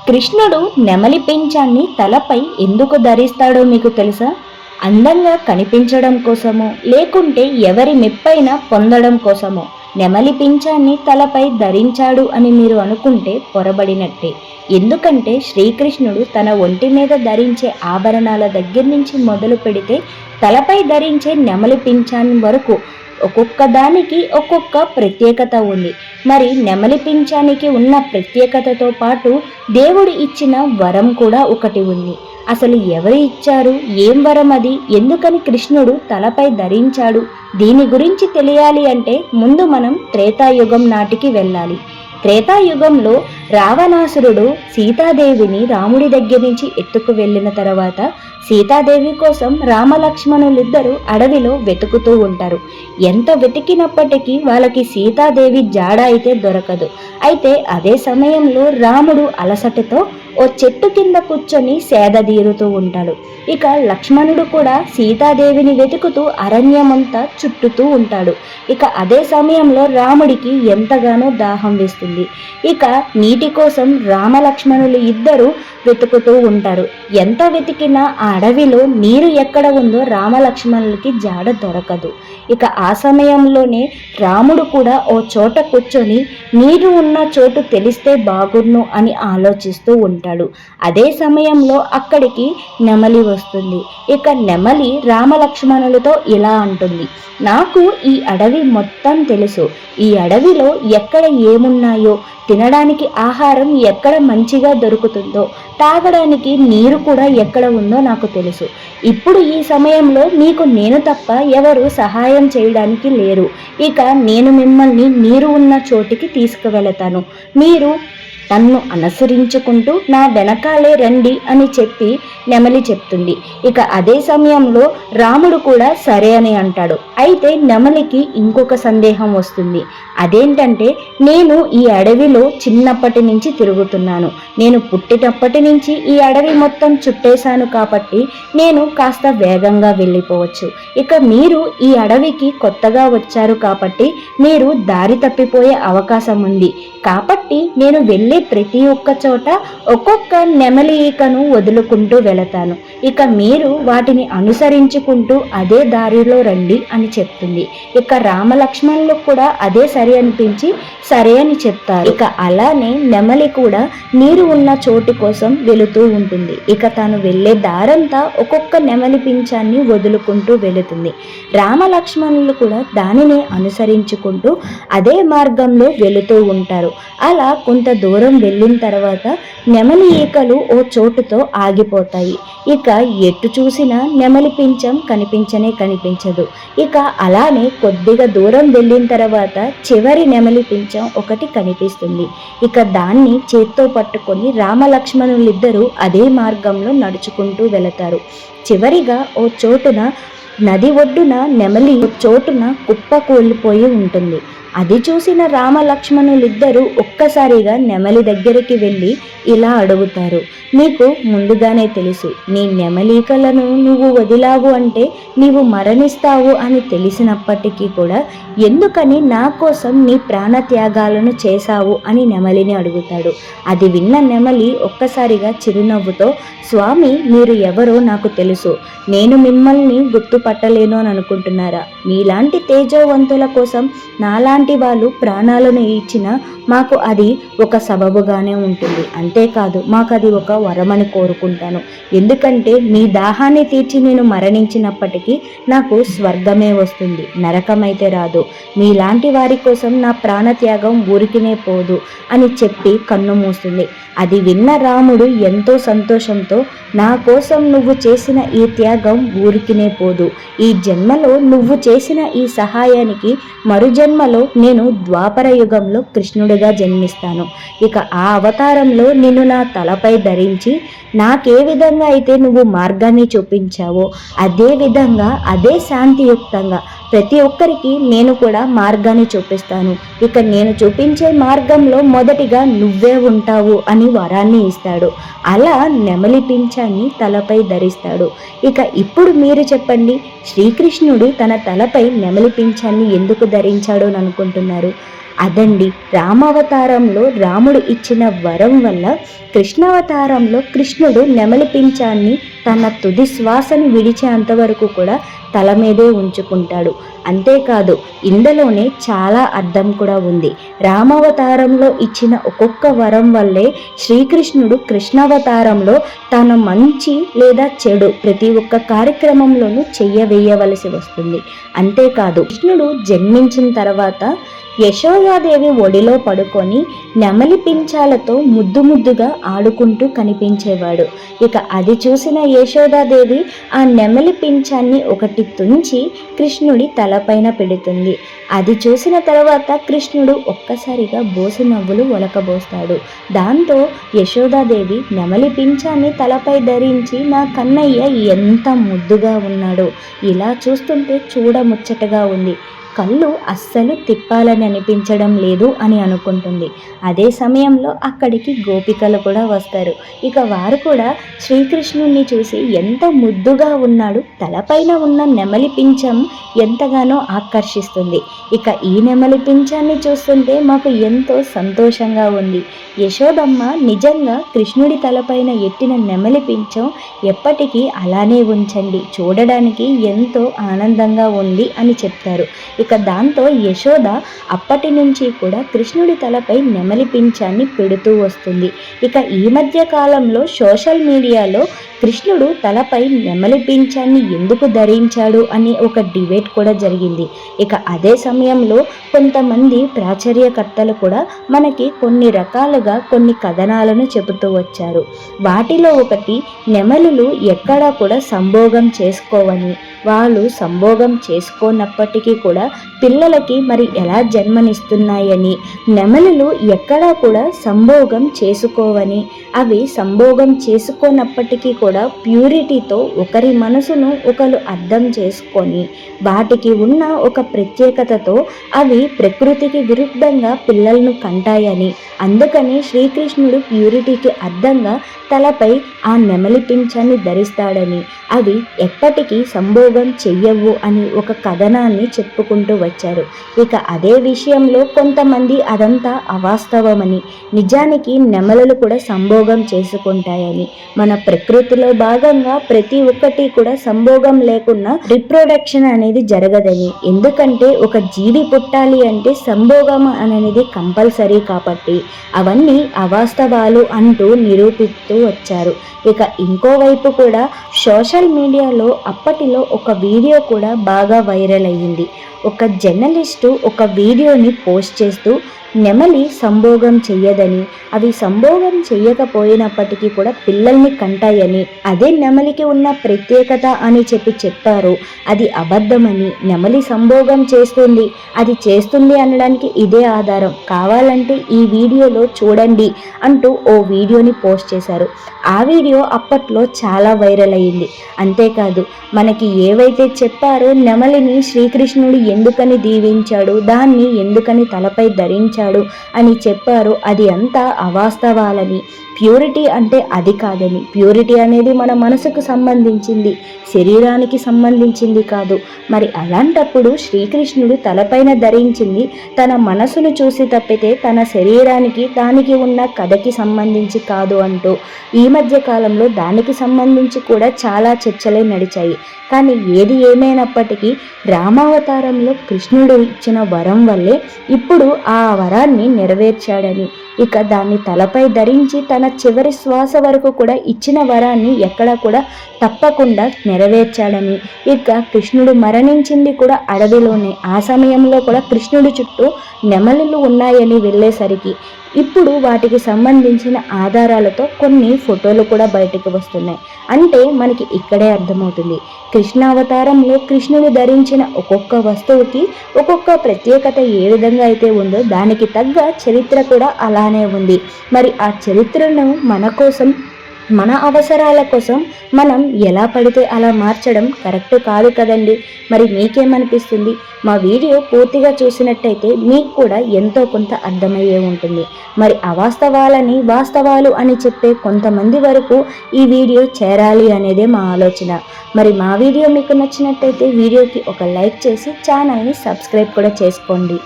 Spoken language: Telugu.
కృష్ణుడు నెమలి పింఛాన్ని తలపై ఎందుకు ధరిస్తాడో మీకు తెలుసా? అందంగా కనిపించడం కోసమో, లేకుంటే ఎవరి మెప్పైనా పొందడం కోసమో నెమలి పింఛాన్ని తలపై ధరించాడు అని మీరు అనుకుంటే పొరబడినట్టే. ఎందుకంటే శ్రీకృష్ణుడు తన ఒంటి మీద ధరించే ఆభరణాల దగ్గర నుంచి మొదలు పెడితే తలపై ధరించే నెమలి పింఛాన్ని వరకు ఒక్కొక్క దానికి ఒక్కొక్క ప్రత్యేకత ఉంది. మరి నెమలి పింఛానికి ఉన్న ప్రత్యేకతతో పాటు దేవుడు ఇచ్చిన వరం కూడా ఒకటి ఉంది. అసలు ఎవరు ఇచ్చారు, ఏం వరం అది, ఎందుకని కృష్ణుడు తలపై ధరించాడు? దీని గురించి తెలియాలి అంటే ముందు మనం త్రేతాయుగం నాటికి వెళ్ళాలి. త్రేతాయుగంలో రావణాసురుడు సీతాదేవిని రాముడి దగ్గర నుంచి ఎత్తుకు వెళ్ళిన తర్వాత సీతాదేవి కోసం రామలక్ష్మణులిద్దరూ అడవిలో వెతుకుతూ ఉంటారు. ఎంత వెతికినప్పటికీ వాళ్ళకి సీతాదేవి జాడ అయితే దొరకదు. అయితే అదే సమయంలో రాముడు అలసటతో ఓ చెట్టు కింద కూర్చొని సేదదీరుతూ ఉంటాడు. ఇక లక్ష్మణుడు కూడా సీతాదేవిని వెతుకుతూ అరణ్యమంతా చుట్టుతూ ఉంటాడు. ఇక అదే సమయంలో రాముడికి ఎంతగానో దాహం వేస్తుంది. ఇక నీటి కోసం రామలక్ష్మణులు ఇద్దరు వెతుకుతూ ఉంటారు. ఎంత వెతికినా ఆ అడవిలో నీరు ఎక్కడ ఉందో రామలక్ష్మణులకి జాడ దొరకదు. ఇక ఆ సమయంలోనే రాముడు కూడా ఓ చోట కూర్చొని నీరు ఉన్న చోటు తెలిస్తే బాగున్ను అని ఆలోచిస్తూ ఉంటాడు. అదే సమయంలో అక్కడికి నెమలి వస్తుంది. ఇక నెమలి రామలక్ష్మణులతో ఇలా అంటుంది, నాకు ఈ అడవి మొత్తం తెలుసు. ఈ అడవిలో ఎక్కడ ఏమున్నాయో, తినడానికి ఆహారం ఎక్కడ మంచిగా దొరుకుతుందో, తాగడానికి నీరు కూడా ఎక్కడ ఉందో నాకు తెలుసు. ఇప్పుడు ఈ సమయంలో మీకు నేను తప్ప ఎవరు సహాయం చేయడానికి లేరు. ఇక నేను మిమ్మల్ని నీరు ఉన్న చోటికి తీసుకువెళతాను. మీరు నన్ను అనుసరించుకుంటూ నా వెనకాలే రండి అని చెప్పి నెమలి చెప్తుంది. ఇక అదే సమయంలో రాముడు కూడా సరే అని అంటాడు. అయితే నెమలికి ఇంకొక సందేహం వస్తుంది. అదేంటంటే, నేను ఈ అడవిలో చిన్నప్పటి నుంచి తిరుగుతున్నాను. నేను పుట్టినప్పటి నుంచి ఈ అడవి మొత్తం చుట్టేశాను కాబట్టి నేను కాస్త వేగంగా వెళ్ళిపోవచ్చు. ఇక మీరు ఈ అడవికి కొత్తగా వచ్చారు కాబట్టి మీరు దారి తప్పిపోయే అవకాశం ఉంది. కాబట్టి నేను వెళ్ళే ప్రతి ఒక్క చోట ఒక్కొక్క నెమలి ఈకను వదులుకుంటూ వెళతాను. ఇక మీరు వాటిని అనుసరించుకుంటూ అదే దారిలో రండి అని చెప్తుంది. ఇక రామలక్ష్మణులు కూడా అదే సరి అనిపించి సరే అని చెప్తారు. ఇక అలానే నెమలి కూడా నీరు ఉన్న చోటు కోసం వెళుతూ ఉంటుంది. ఇక తాను వెళ్ళే దారంతా ఒక్కొక్క నెమలి పింఛాన్ని వదులుకుంటూ వెళుతుంది. రామలక్ష్మణులు కూడా దానిని అనుసరించుకుంటూ అదే మార్గంలో వెళుతూ ఉంటారు. అలా కొంత దూరం వెళ్ళిన తర్వాత నెమలి ఈకలు ఓ చోటుతో ఆగిపోతాయి. ఇక ఎటు చూసినా నెమలి పింఛం కనిపించదు. ఇక అలానే కొద్దిగా దూరం వెళ్ళిన తర్వాత చివరి నెమలి పింఛం ఒకటి కనిపిస్తుంది. ఇక దాన్ని చేత్తో పట్టుకొని రామలక్ష్మణులిద్దరూ అదే మార్గంలో నడుచుకుంటూ వెళతారు. చివరిగా ఓ చోటున నది ఒడ్డున నెమలి చోటున కుప్ప కూలిపోయి ఉంటుంది. అది చూసిన రామలక్ష్మణులిద్దరూ ఒక్కసారిగా నెమలి దగ్గరికి వెళ్ళి ఇలా అడుగుతారు, నీకు ముందుగానే తెలుసు, నీ నెమలికలను నువ్వు వదిలావు అంటే నీవు మరణిస్తావు అని తెలిసినప్పటికీ కూడా ఎందుకని నా కోసం నీ ప్రాణత్యాగాలను చేశావు అని నెమలిని అడుగుతాడు. అది విన్న నెమలి ఒక్కసారిగా చిరునవ్వుతో, స్వామి, మీరు ఎవరో నాకు తెలుసు. నేను మిమ్మల్ని గుర్తుపట్టలేను అని అనుకుంటున్నారా? మీలాంటి తేజోవంతుల కోసం నాలాంటి వాళ్ళు ప్రాణాలను ఇచ్చినా మాకు అది ఒక సబబుగానే ఉంటుంది. అంతేకాదు, మాకు అది ఒక వరమని కోరుకుంటాను. ఎందుకంటే మీ దాహాన్ని తీర్చి నేను మరణించినప్పటికీ నాకు స్వర్గమే వస్తుంది, నరకమైతే రాదు. మీలాంటి వారి కోసం నా ప్రాణత్యాగం ఊరికినే పోదు అని చెప్పి కన్ను మూస్తుంది. అది విన్న రాముడు ఎంతో సంతోషంతో, నా కోసం నువ్వు చేసిన ఈ త్యాగం ఊరికినే పోదు. ఈ జన్మలో నువ్వు చేసిన ఈ సహాయానికి మరు జన్మలో నేను ద్వాపర యుగంలో కృష్ణుడిగా జన్మిస్తాను. ఇక ఆ అవతారంలో నిన్ను నా తలపై ధరించి నాకే విధంగా అయితే నువ్వు మార్గాన్ని చూపించావో అదే విధంగా, అదే శాంతియుక్తంగా ప్రతి ఒక్కరికి నేను కూడా మార్గాన్ని చూపిస్తాను. ఇక నేను చూపించే మార్గంలో మొదటిగా నువ్వే ఉంటావు అని వరాన్ని ఇస్తాడు. అలా నెమలి పింఛాన్ని తలపై ధరిస్తాడు. ఇక ఇప్పుడు మీరు చెప్పండి, శ్రీకృష్ణుడు తన తలపై నెమలి పింఛాన్ని ఎందుకు ధరించాడు అని అనుకుంటున్నారు? అదండి, రామావతారంలో రాముడు ఇచ్చిన వరం వల్ల కృష్ణావతారంలో కృష్ణుడు నెమలి పింఛాన్ని తన తుది శ్వాసని విడిచేంత వరకు కూడా తల మీదే ఉంచుకుంటాడు. అంతేకాదు, ఇందులోనే చాలా అర్థం కూడా ఉంది. రామావతారంలో ఇచ్చిన ఒక్కొక్క వరం వల్లే శ్రీకృష్ణుడు కృష్ణావతారంలో తన మంచి లేదా చెడు ప్రతి ఒక్క కార్యక్రమంలోనూ చెయ్యవేయవలసి వస్తుంది. అంతేకాదు, కృష్ణుడు జన్మించిన తర్వాత యశోదాదేవి ఒడిలో పడుకొని నెమలి పించాలతో ముద్దుగా ఆడుకుంటూ కనిపించేవాడు. ఇక అది చూసిన యశోదాదేవి ఆ నెమలి పింఛాన్ని ఒకటి తుంచి కృష్ణుడి తలపైన పెడుతుంది. అది చూసిన తర్వాత కృష్ణుడు ఒక్కసారిగా బోసి నవ్వులు ఒలకబోస్తాడు. దాంతో యశోదాదేవి నెమలి పింఛాన్ని తలపై ధరించి నా కన్నయ్య ఎంత ముద్దుగా ఉన్నాడో, ఇలా చూస్తుంటే చూడముచ్చటగా ఉంది, కళ్ళు అస్సలు తిప్పాలని అనిపించడం లేదు అని అనుకుంటుంది. అదే సమయంలో అక్కడికి గోపికలు కూడా వస్తారు. ఇక వారు కూడా శ్రీకృష్ణుణ్ణి చూసి ఎంత ముద్దుగా ఉన్నాడు, తలపైన ఉన్న నెమలి పింఛం ఎంతగానో ఆకర్షిస్తుంది. ఇక ఈ నెమలి పింఛాన్ని చూస్తుంటే మాకు ఎంతో సంతోషంగా ఉంది. యశోదమ్మ నిజంగా కృష్ణుడి తలపైన ఎట్టిన నెమలి పింఛం ఎప్పటికీ అలానే ఉంచండి, చూడడానికి ఎంతో ఆనందంగా ఉంది అని చెప్తారు. ఇక దాంతో యశోద అప్పటి నుంచి కూడా కృష్ణుడి తలపై నెమలి పింఛాన్ని పెడుతూ వస్తుంది. ఇక ఈ మధ్య కాలంలో సోషల్ మీడియాలో కృష్ణుడు తలపై నెమలి పింఛాన్ని ఎందుకు ధరించాడు అని ఒక డిబేట్ కూడా జరిగింది. ఇక అదే సమయంలో కొంతమంది ప్రాచుర్యకర్తలు కూడా మనకి కొన్ని రకాలుగా కొన్ని కథనాలను చెబుతూ వచ్చారు. వాటిలో ఒకటి, నెమలులు ఎక్కడా కూడా సంభోగం చేసుకోవని, వాళ్ళు సంభోగం చేసుకోనప్పటికీ కూడా పిల్లలకి మరి ఎలా జన్మనిస్తున్నాయని, నెమలులు ఎక్కడా కూడా సంభోగం చేసుకోవని, అవి సంభోగం చేసుకోనప్పటికీ కూడా ప్యూరిటీతో ఒకరి మనసును ఒకరు అర్థం చేసుకొని వాటికి ఉన్న ఒక ప్రత్యేకతతో అవి ప్రకృతికి విరుద్ధంగా పిల్లలను కంటాయని, అందుకని శ్రీకృష్ణుడు ప్యూరిటీకి అర్థంగా తలపై ఆ నెమలి పింఛాన్ని ధరిస్తాడని, అవి ఎప్పటికీ సంభోగం చెయ్యవు అని ఒక కథనాన్ని చెప్పుకుంటూ వచ్చారు. ఇక అదే విషయంలో కొంతమంది అదంతా అవాస్తవమని, నిజానికి నెమలులు కూడా సంభోగం చేసుకుంటాయని, మన ప్రకృతిలో భాగంగా ప్రతి ఒక్కటి కూడా సంభోగం లేకుండా రిప్రొడక్షన్ అనేది జరగదని, ఎందుకంటే ఒక జీవి పుట్టాలి అంటే సంభోగం అనేది కంపల్సరీ కాబట్టి అవన్నీ అవాస్తవాలు అంటూ నిరూపిస్తూ వచ్చారు. ఇక ఇంకోవైపు కూడా సోషల్ మీడియాలో అప్పటిలో ఒక వీడియో కూడా బాగా వైరల్ అయ్యింది. ఒక జర్నలిస్టు ఒక వీడియోని పోస్ట్ చేస్తూ నెమలి సంభోగం చెయ్యదని, అవి సంభోగం చెయ్యకపోయినప్పటికీ కూడా పిల్లల్ని కంటాయని, అదే నెమలికి ఉన్న ప్రత్యేకత అని చెప్పారు. అది అబద్ధమని, నెమలి సంభోగం చేస్తుంది, అది చేస్తుంది అనడానికి ఇదే ఆధారం, కావాలంటే ఈ వీడియోలో చూడండి అంటూ ఓ వీడియోని పోస్ట్ చేశారు. ఆ వీడియో అప్పట్లో చాలా వైరల్ అయ్యింది. అంతేకాదు, మనకి ఏవైతే చెప్పారో నెమలిని శ్రీకృష్ణుడు ఎందుకని దీవించాడు, దాన్ని ఎందుకని తలపై ధరించాడు అని చెప్పారు, అది అంతా అవాస్తవాలని, ప్యూరిటీ అంటే అది కాదని, ప్యూరిటీ అనేది మన మనసుకు సంబంధించింది, శరీరానికి సంబంధించింది కాదు. మరి అలాంటప్పుడు శ్రీకృష్ణుడు తలపైన ధరించింది తన మనసును చూసి తప్పితే తన శరీరానికి దానికి ఉన్న కథకి సంబంధించి కాదు అంటూ ఈ మధ్య కాలంలో దానికి సంబంధించి కూడా చాలా చర్చలే నడిచాయి. కానీ ఏది ఏమైనప్పటికీ రామావతారంలో కృష్ణుడు ఇచ్చిన వరం వల్లే ఇప్పుడు ఆ వరాన్ని నెరవేర్చాడని, ఇక దాన్ని తలపై ధరించి తన చివరి శ్వాస వరకు కూడా ఇచ్చిన వరాన్ని ఎక్కడా కూడా తప్పకుండా నెరవేర్చాడని, ఇక కృష్ణుడు మరణించింది కూడా అడవిలోనే, ఆ సమయంలో కూడా కృష్ణుడి చుట్టూ నెమలులు ఉన్నాయని వెళ్ళేసరికి ఇప్పుడు వాటికి సంబంధించిన ఆధారాలతో కొన్ని ఫోటోలు కూడా బయటకు వస్తున్నాయి. అంటే మనకి ఇక్కడే అర్థమవుతుంది, కృష్ణావతారంలో కృష్ణుడు ధరించిన ఒక్కొక్క వస్తువుకి ఒక్కొక్క ప్రత్యేకత ఏ విధంగా అయితే ఉందో దానికి తగ్గ చరిత్ర కూడా అలానే ఉంది. మరి ఆ చరిత్రను మన కోసం, మన అవసరాల కోసం మనం ఎలా పడితే అలా మార్చడం కరెక్ట్ కాదు కదండి. మరి మీకేమనిపిస్తుంది? మా వీడియో పూర్తిగా చూసినట్టయితే మీకు కూడా ఎంతో కొంత అర్థమయ్యే ఉంటుంది. మరి అవాస్తవాలని వాస్తవాలు అని చెప్పే కొంతమంది వరకు ఈ వీడియో చేరాలి అనేదే మా ఆలోచన. మరి మా వీడియో మీకు నచ్చినట్టయితే వీడియోకి ఒక లైక్ చేసి ఛానల్ని సబ్స్క్రైబ్ కూడా చేసుకోండి.